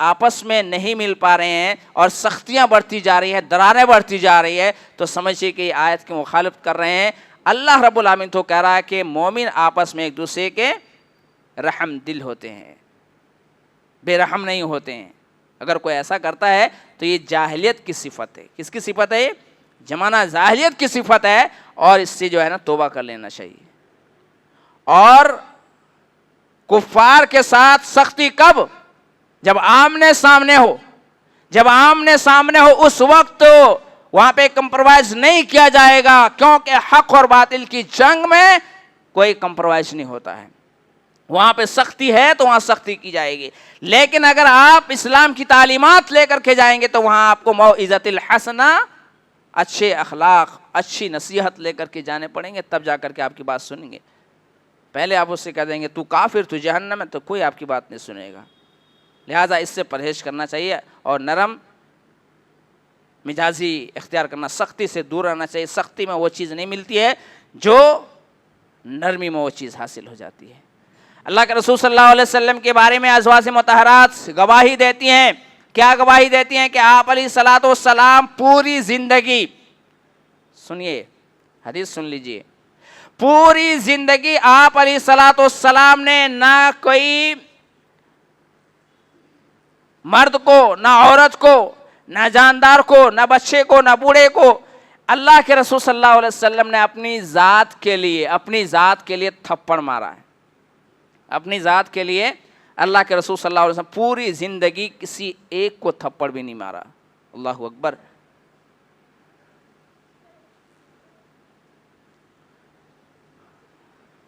[SPEAKER 2] آپس میں نہیں مل پا رہے ہیں اور سختیاں بڑھتی جا رہی ہیں، دراریں بڑھتی جا رہی ہے، تو سمجھیے کہ آیت کی مخالفت کر رہے ہیں۔ اللہ رب العالمین تو کہہ رہا ہے کہ مومن آپس میں ایک دوسرے کے رحم دل ہوتے ہیں، بے رحم نہیں ہوتے ہیں۔ اگر کوئی ایسا کرتا ہے تو یہ جاہلیت کی صفت ہے۔ کس کی صفت ہے؟ زمانہ جاہلیت کی صفت ہے، اور اس سے جو ہے نا توبہ کر لینا چاہیے۔ اور کفار کے ساتھ سختی کب؟ جب آمنے سامنے ہو، جب آمنے سامنے ہو اس وقت وہاں پہ کمپرومائز نہیں کیا جائے گا، کیونکہ حق اور باطل کی جنگ میں کوئی کمپرومائز نہیں ہوتا ہے۔ وہاں پہ سختی ہے تو وہاں سختی کی جائے گی، لیکن اگر آپ اسلام کی تعلیمات لے کر کے جائیں گے تو وہاں آپ کو موعظۃ الحسنہ، اچھے اخلاق، اچھی نصیحت لے کر کے جانے پڑیں گے، تب جا کر کے آپ کی بات سنیں گے۔ پہلے آپ اس سے کہہ دیں گے تو کافر، تو جہنم ہے، تو کوئی آپ کی بات نہیں سنے گا۔ لہٰذا اس سے پرہیز کرنا چاہیے اور نرم مزاجی اختیار کرنا، سختی سے دور رہنا چاہیے۔ سختی میں وہ چیز نہیں ملتی ہے جو نرمی میں وہ چیز حاصل ہو جاتی ہے۔ اللہ کے رسول صلی اللہ علیہ وسلم کے بارے میں ازواج مطہرات گواہی دیتی ہیں۔ کیا گواہی دیتی ہیں؟ کہ آپ علیہ الصلوۃ والسلام پوری زندگی، سنیے حدیث سن لیجئے، پوری زندگی آپ علیہ الصلوۃ والسلام نے نہ کوئی مرد کو، نہ عورت کو، نہ جاندار کو، نہ بچے کو، نہ بوڑھے کو، اللہ کے رسول صلی اللہ علیہ وسلم نے اپنی ذات کے لیے تھپڑ مارا ہے۔ اپنی ذات کے لیے اللہ کے رسول صلی اللہ علیہ وسلم پوری زندگی کسی ایک کو تھپڑ بھی نہیں مارا۔ اللہ اکبر۔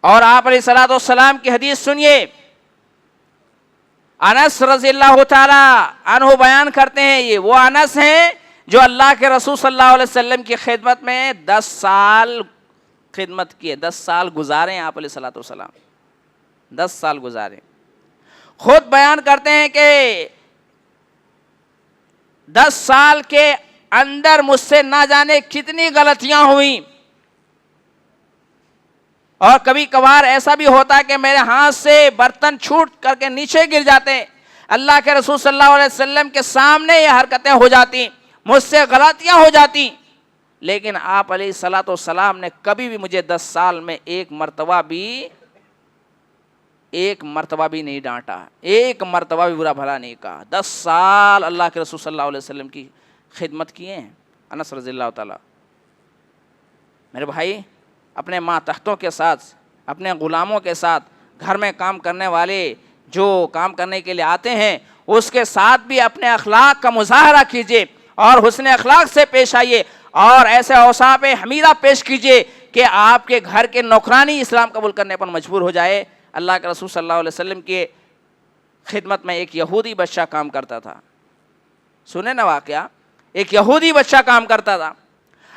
[SPEAKER 2] اور آپ علیہ الصلوۃ والسلام کی حدیث سنیے، انس رضی اللہ تعالی عنہ بیان کرتے ہیں، یہ وہ انس ہیں جو اللہ کے رسول صلی اللہ علیہ وسلم کی خدمت میں 10 سال خدمت کیے، 10 سال گزارے ہیں آپ علیہ الصلوۃ والسلام، 10 سال گزارے۔ خود بیان کرتے ہیں کہ 10 سال کے اندر مجھ سے نہ جانے کتنی غلطیاں ہوئیں، اور کبھی کبھار ایسا بھی ہوتا ہے کہ میرے ہاتھ سے برتن چھوٹ کر کے نیچے گر جاتے، اللہ کے رسول صلی اللہ علیہ وسلم کے سامنے یہ حرکتیں ہو جاتی، مجھ سے غلطیاں ہو جاتی، لیکن آپ علیہ الصلوۃ والسلام نے کبھی بھی مجھے 10 سال میں ایک مرتبہ بھی نہیں ڈانٹا، ایک مرتبہ بھی برا بھلا نہیں کہا۔ 10 سال اللہ کے رسول صلی اللہ علیہ وسلم کی خدمت کیے ہیں انس رضی اللہ تعالیٰ۔ میرے بھائی، اپنے ماتحتوں کے ساتھ، اپنے غلاموں کے ساتھ، گھر میں کام کرنے والے جو کام کرنے کے لیے آتے ہیں اس کے ساتھ بھی اپنے اخلاق کا مظاہرہ کیجیے اور حسن اخلاق سے پیش آئیے، اور ایسے اوصاف حمیدہ پیش کیجیے کہ آپ کے گھر کے نوکرانی اسلام قبول کرنے پر مجبور ہو جائے۔ اللہ کے رسول صلی اللہ علیہ وسلم کی خدمت میں ایک یہودی بچہ کام کرتا تھا، سنیں نا واقعہ، ایک یہودی بچہ کام کرتا تھا۔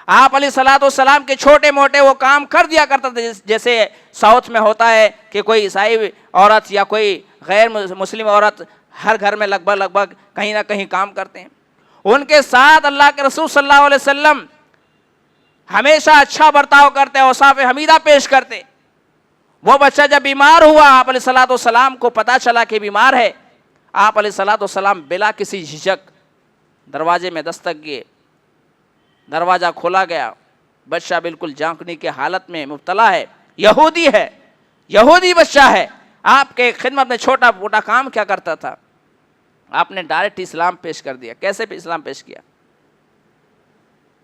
[SPEAKER 2] آپ علیہ الصلوۃ والسلام کے چھوٹے موٹے وہ کام کر دیا کرتا تھا، جیسے ساؤتھ میں ہوتا ہے کہ کوئی عیسائی عورت یا کوئی غیر مسلم عورت ہر گھر میں لگ بھگ کہیں نہ کہیں کام کرتے ہیں۔ ان کے ساتھ اللہ کے رسول صلی اللہ علیہ وسلم ہمیشہ اچھا برتاؤ کرتے، اوصاف حمیدہ پیش کرتے۔ وہ بچہ جب بیمار ہوا، آپ علیہ الصلوۃ والسلام کو پتہ چلا کہ بیمار ہے، آپ علیہ الصلوۃ والسلام بلا کسی جھجک دروازے میں دستک کیے، دروازہ کھولا گیا، بچہ بالکل جھانکنے کی حالت میں مبتلا ہے، یہودی ہے، یہودی بچہ ہے، آپ کے خدمت میں چھوٹا موٹا کام کیا کرتا تھا؟ آپ نے ڈائریکٹ اسلام پیش کر دیا۔ کیسے اسلام پیش کیا؟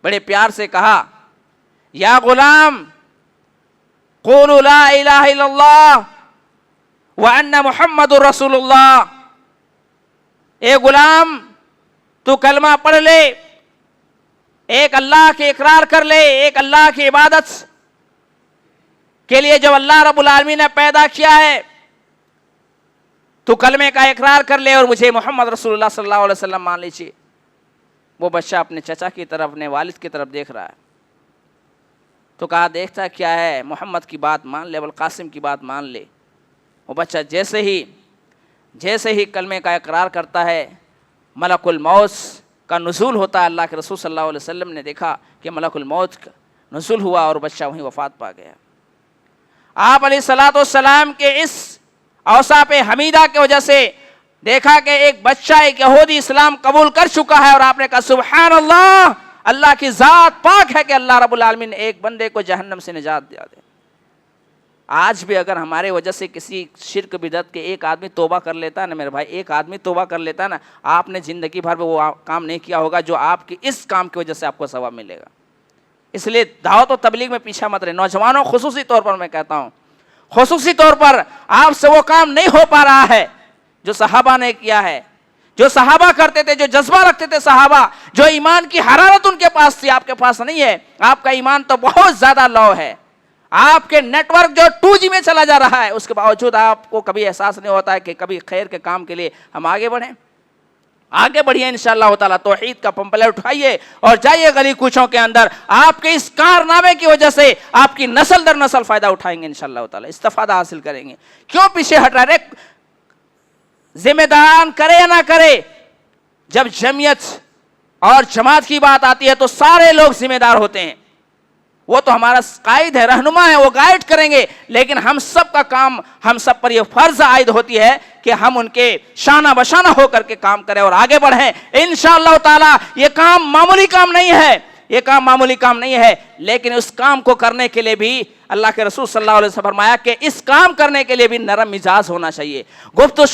[SPEAKER 2] بڑے پیار سے کہا، یا غلام قولوا لا الہ الا اللہ وان محمد رسول اللہ، اے غلام تو کلمہ پڑھ لے، ایک اللہ کے اقرار کر لے، ایک اللہ کی عبادت کے لیے جو اللہ رب العالمین نے پیدا کیا ہے، تو کلمے کا اقرار کر لے اور مجھے محمد رسول اللہ صلی اللہ علیہ وسلم مان لیجیے۔ وہ بچہ اپنے چچا کی طرف، اپنے والد کی طرف دیکھ رہا ہے، تو کہا دیکھتا کیا ہے، محمد کی بات مان لے، ابوالقاسم کی بات مان لے۔ وہ بچہ جیسے ہی کلمے کا اقرار کرتا ہے، ملک الموت کا نزول ہوتا ہے۔ اللہ کے رسول صلی اللہ علیہ وسلم نے دیکھا کہ ملک الموت کا نزول ہوا اور بچہ وہیں وفات پا گیا۔ آپ علیہ الصلوۃ والسلام کے اس اوصاف حمیدہ کی وجہ سے دیکھا کہ ایک بچہ، ایک یہودی اسلام قبول کر چکا ہے، اور آپ نے کہا سبحان اللہ، اللہ کی ذات پاک ہے کہ اللہ رب العالمین نے ایک بندے کو جہنم سے نجات دیا دے۔ آج بھی اگر ہمارے وجہ سے کسی شرک بدعت کے ایک آدمی توبہ کر لیتا ہے نا میرے بھائی، ایک آدمی توبہ کر لیتا ہے نا، آپ نے زندگی بھر میں وہ کام نہیں کیا ہوگا جو آپ کی اس کام کی وجہ سے آپ کو ثواب ملے گا۔ اس لیے دعوت و تبلیغ میں پیچھے مت رہے۔ نوجوانوں خصوصی طور پر میں کہتا ہوں، خصوصی طور پر آپ سے وہ کام نہیں ہو پا رہا ہے جو صحابہ نے کیا ہے، جو صحابہ کرتے تھے، جو جذبہ رکھتے تھے صحابہ، جو ایمان کی حرارت ان کے پاس تھی، آپ کے پاس نہیں ہے۔ آپ کا ایمان تو بہت زیادہ لو ہے، آپ کے نیٹ ورک جو 2G میں چلا جا رہا ہے، اس کے باوجود آپ کو کبھی احساس نہیں ہوتا ہے کہ کبھی خیر کے کام کے لیے ہم آگے بڑھیں۔ آگے بڑھیے انشاءاللہ تعالیٰ، توحید کا پمپلے اٹھائیے اور جائیے گلی کوچوں کے اندر۔ آپ کے اس کارنامے کی وجہ سے آپ کی نسل در نسل فائدہ اٹھائیں گے انشاءاللہ تعالیٰ، استفادہ حاصل کریں گے۔ کیوں پیچھے ہٹ رہے؟ ذمہ داران کرے یا نہ کرے، جب جمعیت اور جماعت کی بات آتی ہے تو سارے لوگ ذمہ دار ہوتے ہیں۔ وہ تو ہمارا قائد ہے، رہنما ہے، وہ گائیڈ کریں گے، لیکن ہم سب کا کام، ہم سب پر یہ فرض عائد ہوتی ہے کہ ہم ان کے شانہ بشانہ ہو کر کے کام کریں اور آگے بڑھیں انشاءاللہ تعالی۔ یہ کام معمولی کام نہیں ہے، یہ کام معمولی کام نہیں ہے، لیکن اس کام کو کرنے کے لیے بھی اللہ کے رسول صلی اللہ علیہ وسلم فرمایا کہ اس کام کرنے کے لیے بھی نرم مزاج ہونا چاہیے، گفت و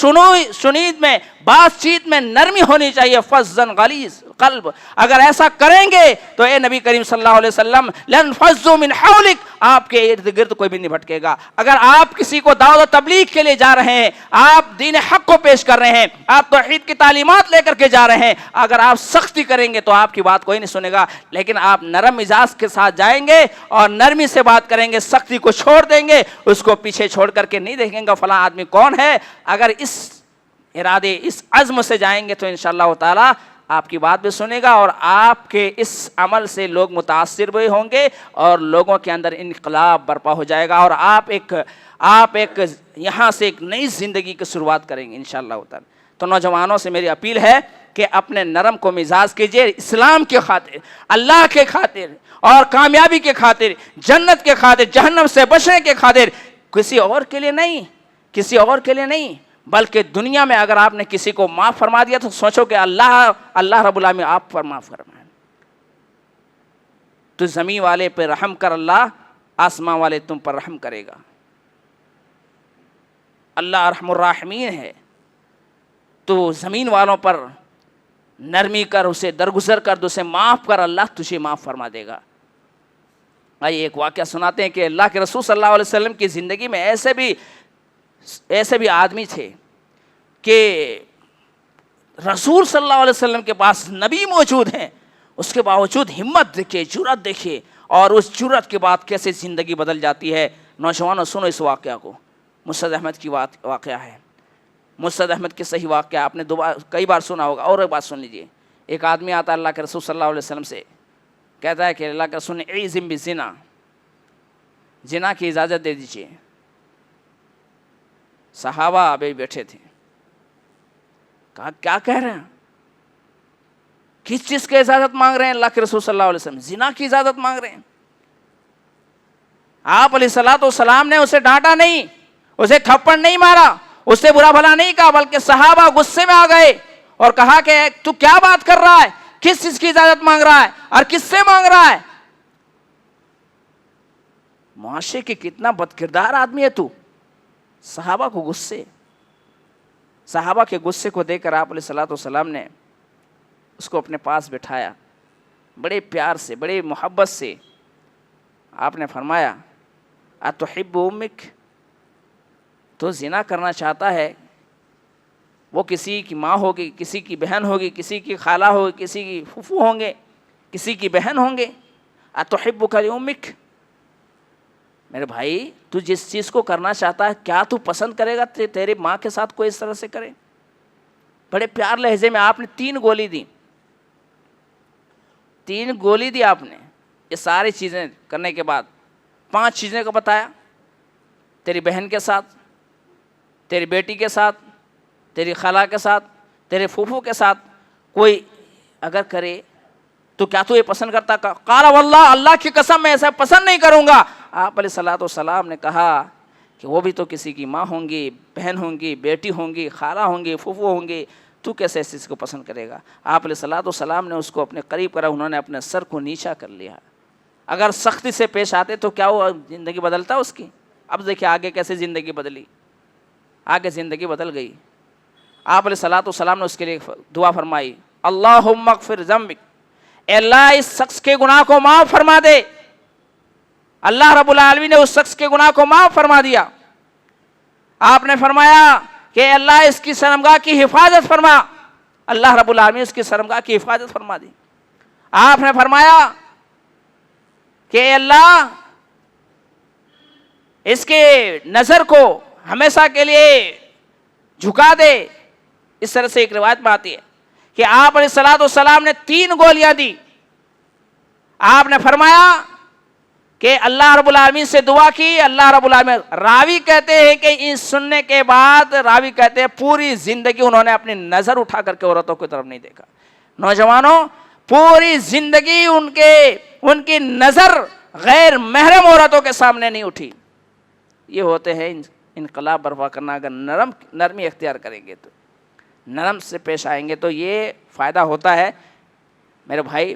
[SPEAKER 2] شنید میں، بات چیت میں نرمی ہونی چاہیے، فظً غلیظ قلب۔ اگر ایسا کریں گے تو اے نبی کریم صلی اللہ علیہ وسلم لنفضوا من حولک، آپ کے ارد گرد کوئی بھی نہیں بھٹکے گا۔ اگر آپ کسی کو دعوت و تبلیغ کے لیے جا رہے ہیں، آپ دین حق کو پیش کر رہے ہیں، آپ توحید کی تعلیمات لے کر کے جا رہے ہیں، اگر آپ سختی کریں گے تو آپ کی بات کوئی نہیں سنے گا، لیکن آپ نرم مزاج کے ساتھ جائیں گے اور نرمی سے بات کریں گے، سختی کو چھوڑ دیں گے، اس کو پیچھے چھوڑ کر کے نہیں دیکھیں گے فلاں آدمی کون ہے۔ اگر اس ارادے اس عزم سے جائیں گے تو انشاءاللہ تعالی آپ کی بات بھی سنے گا، اور آپ کے اس عمل سے لوگ متاثر بھی ہوں گے اور لوگوں کے اندر انقلاب برپا ہو جائے گا، اور آپ ایک یہاں سے ایک نئی زندگی کی شروعات کریں گے انشاءاللہ تعالی۔ تو نوجوانوں سے میری اپیل ہے کہ اپنے نرم کو مزاج کیجئے، اسلام کے خاطر، اللہ کے خاطر، اور کامیابی کے خاطر، جنت کے خاطر، جہنم سے بچنے کے خاطر، کسی اور کے لیے نہیں، بلکہ دنیا میں اگر آپ نے کسی کو معاف فرما دیا تو سوچو کہ اللہ رب العالمین آپ پر معاف فرمائے۔ تو زمین والے پہ رحم کر، اللہ آسمان والے تم پر رحم کرے گا۔ اللہ ارحم الراحمین ہے، تو زمین والوں پر نرمی کر، اسے درگزر کر، اسے معاف کر، اللہ تجھے معاف فرما دے گا۔ آئیے ایک واقعہ سناتے ہیں کہ اللہ کے رسول صلی اللہ علیہ وسلم کی زندگی میں ایسے بھی آدمی تھے کہ رسول صلی اللہ علیہ وسلم کے پاس نبی موجود ہیں، اس کے باوجود ہمت دیکھیے، جرأت دیکھیے، اور اس جرأت کے بعد کیسے زندگی بدل جاتی ہے۔ نوجوانوں سنو اس واقعہ کو، مسعد احمد کی واقعہ ہے، مسعد احمد کی صحیح واقعہ آپ نے کئی بار سنا ہوگا۔ اور ایک بات سن لیجیے، ایک آدمی آتا ہے اللہ کے رسول صلی اللہ علیہ وسلم سے، کہتا ہے کہ اللہ کے رسول نے اعزم بالزنا، زنا کی اجازت دے دیجیے۔ صحابہ ابھی بیٹھے تھے، کہا کیا کہہ رہے ہیں، کس چیز کی اجازت مانگ رہے ہیں اللہ کے رسول صلی اللہ علیہ وسلم؟ زنا کی اجازت مانگ رہے ہیں۔ آپ علیہ الصلوۃ والسلام نے اسے ڈانٹا نہیں، اسے تھپڑ نہیں مارا، اسے برا بھلا نہیں کہا، بلکہ صحابہ غصے میں آ گئے اور کہا کہ تو کیا بات کر رہا ہے، کس چیز کی اجازت مانگ رہا ہے اور کس سے مانگ رہا ہے؟ معاشرے کے کتنا بد کردار آدمی ہے تو۔ صحابہ کے غصے کو دیکھ کر آپ علیہ الصلوۃ والسلام نے اس کو اپنے پاس بٹھایا، بڑے پیار سے، بڑے محبت سے آپ نے فرمایا اتحب امک، تو زنا کرنا چاہتا ہے، وہ کسی کی ماں ہوگی، کسی کی بہن ہوگی، کسی کی خالہ ہوگی، کسی کی پھوپھو ہوں گے، کسی کی بہن ہوں گے، اتحبک لامک، میرے بھائی تو جس چیز کو کرنا چاہتا ہے کیا تو پسند کرے گا تیری ماں کے ساتھ کوئی اس طرح سے کرے؟ بڑے پیار لہجے میں آپ نے 3 گولی دی آپ نے۔ یہ ساری چیزیں کرنے کے بعد 5 چیزیں کو بتایا، تیری بہن کے ساتھ، تیری بیٹی کے ساتھ، تیری خالہ کے ساتھ، تیرے پھوپھو کے ساتھ کوئی اگر کرے تو کیا تو یہ پسند کرتا؟ قال واللہ، اللہ کی قسم میں ایسا پسند نہیں کروں گا۔ آپ علیہ الصلوۃ والسلام نے کہا کہ وہ بھی تو کسی کی ماں ہوں گی، بہن ہوں گی، بیٹی ہوں گی، خالہ ہوں گی، پھوپھو ہوں گی، تو کیسے اس چیز کو پسند کرے گا؟ آپ علیہ الصلوۃ والسلام نے اس کو اپنے قریب کرا، انہوں نے اپنے سر کو نیچا کر لیا۔ اگر سختی سے پیش آتے تو کیا وہ زندگی بدلتا اس کی؟ اب دیکھیں آگے کیسے زندگی بدلی، آگے زندگی بدل گئی۔ آپ علیہ الصلوۃ والسلام نے اس کے لیے دعا فرمائی، اللہم اغفر ذنبک، اے اللہ اس شخص کے گناہ کو معاف فرما دے۔ اللہ رب العالمین نے اس شخص کے گناہ کو معاف فرما دیا۔ آپ نے فرمایا کہ اللہ اس کی شرمگاہ کی حفاظت فرما، اللہ رب العالمین اس کی شرمگاہ کی حفاظت فرما دی۔ آپ نے فرمایا کہ اے اللہ اس کے نظر کو ہمیشہ کے لیے جھکا دے۔ اس طرح سے ایک روایت میں آتی ہے کہ آپ علیہ الصلوۃ والسلام نے 3 گولیاں دی۔ آپ نے فرمایا کہ اللہ رب العالمین سے دعا کی، اللہ رب العالمین، راوی کہتے ہیں کہ ان سننے کے بعد راوی کہتے ہیں پوری زندگی انہوں نے اپنی نظر اٹھا کر کے عورتوں کی طرف نہیں دیکھا۔ نوجوانوں پوری زندگی ان کی نظر غیر محرم عورتوں کے سامنے نہیں اٹھی۔ یہ ہوتے ہیں انقلاب برپا کرنا، اگر نرمی اختیار کریں گے تو، نرم سے پیش آئیں گے تو یہ فائدہ ہوتا ہے میرے بھائی۔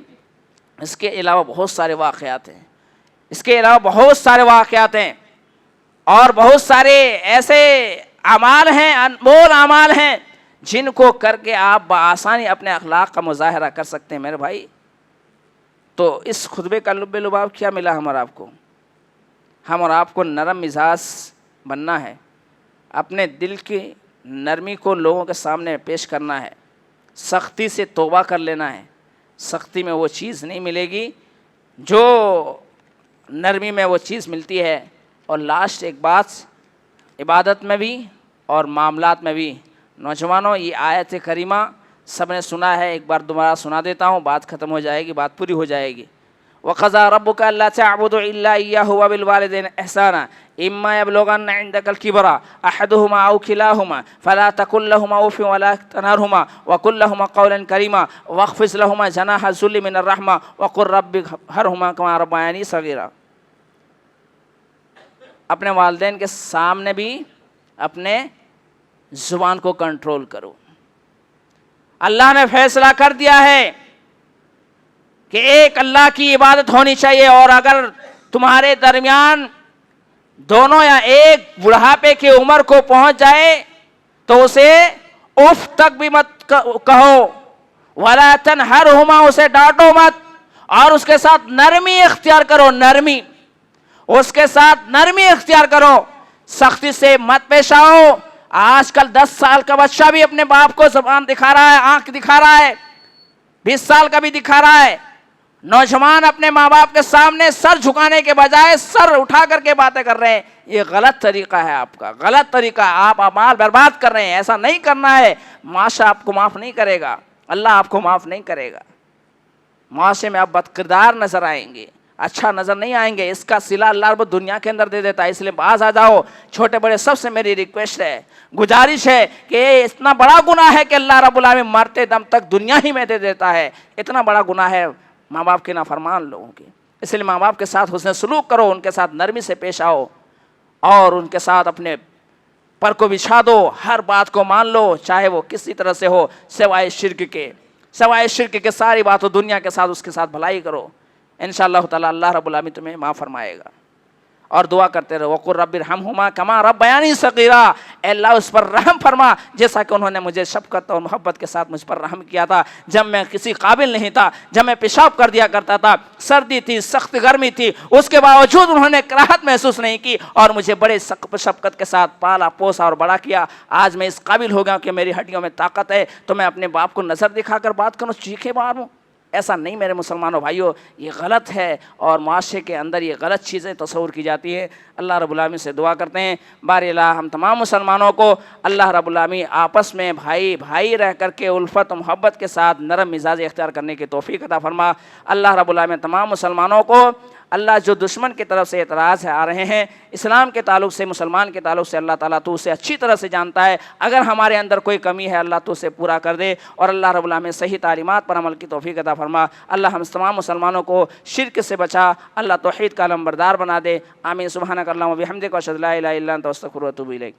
[SPEAKER 2] اس کے علاوہ بہت سارے واقعات ہیں، اور بہت سارے ایسے اعمال ہیں، انمول اعمال ہیں جن کو کر کے آپ بآسانی اپنے اخلاق کا مظاہرہ کر سکتے ہیں میرے بھائی۔ تو اس خطبے کا لب لباب کیا ملا ہم اور آپ کو نرم مزاج بننا ہے، اپنے دل کی نرمی کو لوگوں کے سامنے پیش کرنا ہے، سختی سے توبہ کر لینا ہے۔ سختی میں وہ چیز نہیں ملے گی جو نرمی میں وہ چیز ملتی ہے۔ اور لاسٹ ایک بات، عبادت میں بھی اور معاملات میں بھی نوجوانوں یہ آیت کریمہ سب نے سنا ہے، ایک بار دوبارہ سنا دیتا ہوں، بات ختم ہو جائے گی، بات پوری ہو جائے گی۔ وَقَضَىٰ رَبُّكَ أَلَّا تَعْبُدُوا إِلَّا إِيَّاهُ وَبِالْوَالِدَيْنِ إِحْسَانًا إِمَّا يَبْلُغَنَّ عِندَكَ الْكِبَرَ أَحَدُهُمَا أَوْ كِلَاهُمَا فَلَا تَقُل لَّهُمَا أُفٍّ وَلَا تَنْهَرْهُمَا وَقُل لَّهُمَا قَوْلًا كَرِيمًا وَاخْفِضْ لَهُمَا جَنَاحَ الذُّلِّ مِنَ الرَّحْمَةِ وَقُل رَّبِّ ارْحَمْهُمَا كَمَا رَبَّيَانِي صَغِيرًا۔ اپنے والدین کے سامنے بھی اپنے زبان کو کنٹرول کرو۔ اللہ نے فیصلہ کر دیا ہے کہ ایک اللہ کی عبادت ہونی چاہیے، اور اگر تمہارے درمیان دونوں یا ایک بڑھاپے کی عمر کو پہنچ جائے تو اسے اف تک بھی مت کہو، وَلَا تَنْهَرْهُمَا، اسے ڈانٹو مت، اور اس کے ساتھ نرمی اختیار کرو، نرمی، اس کے ساتھ نرمی اختیار کرو، سختی سے مت پیش آؤ۔ آج کل 10 سال کا بچہ بھی اپنے باپ کو زبان دکھا رہا ہے، آنکھ دکھا رہا ہے، 20 سال کا بھی دکھا رہا ہے۔ نوجوان اپنے ماں باپ کے سامنے سر جھکانے کے بجائے سر اٹھا کر کے باتیں کر رہے ہیں، یہ غلط طریقہ ہے، آپ کا غلط طریقہ ہے، آپ اعمال برباد کر رہے ہیں، ایسا نہیں کرنا ہے۔ معاشرہ آپ کو معاف نہیں کرے گا، اللہ آپ کو معاف نہیں کرے گا، معاشرے میں آپ بد کردار نظر آئیں گے، اچھا نظر نہیں آئیں گے۔ اس کا صلہ اللہ رب دنیا کے اندر دے دیتا ہے، اس لیے باز آ جاؤ۔ چھوٹے بڑے سب سے میری ریکویسٹ ہے، گزارش ہے کہ یہ اتنا بڑا گناہ ہے کہ اللہ رب العالمین مرتے دم تک دنیا ہی میں دے دیتا ہے، اتنا بڑا گناہ ہے ماں باپ کے نافرمان لوگوں کی۔ اس لیے ماں باپ کے ساتھ حسن سلوک کرو، ان کے ساتھ نرمی سے پیش آؤ، اور ان کے ساتھ اپنے پر کو بچھا دو، ہر بات کو مان لو، چاہے وہ کسی طرح سے ہو، سوائے شرک کے، سوائے شرک کے ساری باتوں دنیا کے ساتھ اس کے ساتھ بھلائی کرو، انشاءاللہ تعالی اللہ رب العالمین تمہیں معاف فرمائے گا۔ اور دعا کرتے رہو، وَقُل رَّبِّ ارْحَمْهُمَا كَمَا رَبَّيَانِي صَغِيرًا، اے اللہ اس پر رحم فرما جیسا کہ انہوں نے مجھے شفقت اور محبت کے ساتھ مجھ پر رحم کیا تھا، جب میں کسی قابل نہیں تھا، جب میں پیشاب کر دیا کرتا تھا، سردی تھی، سخت گرمی تھی، اس کے باوجود انہوں نے کراہت محسوس نہیں کی اور مجھے بڑے شفقت کے ساتھ پالا پوسا اور بڑا کیا۔ آج میں اس قابل ہو گیا کہ میری ہڈیوں میں طاقت ہے، تو میں اپنے باپ کو نظر دکھا کر بات کروں، چیخے ماروں؟ ایسا نہیں میرے مسلمانوں بھائیوں، یہ غلط ہے، اور معاشرے کے اندر یہ غلط چیزیں تصور کی جاتی ہے۔ اللہ رب العالمین سے دعا کرتے ہیں، باری اللہ ہم تمام مسلمانوں کو اللہ رب العالمین آپس میں بھائی بھائی رہ کر کے الفت و محبت کے ساتھ نرم مزاج اختیار کرنے کی توفیق عطا فرما۔ اللہ رب العالمین تمام مسلمانوں کو، اللہ جو دشمن کی طرف سے اعتراض آ رہے ہیں اسلام کے تعلق سے، مسلمان کے تعلق سے، اللہ تعالیٰ تو اسے اچھی طرح سے جانتا ہے، اگر ہمارے اندر کوئی کمی ہے اللہ تو اسے پورا کر دے، اور اللہ رب العالمین صحیح تعلیمات پر عمل کی توفیق عطا فرما۔ اللہ ہم تمام مسلمانوں کو شرک سے بچا، اللہ توحید کا علم بردار بنا دے، آمین۔ سبحانک اللہم و بحمدک، اشہد ان لا الہ الا انت، استغفرک و اتوب الیک۔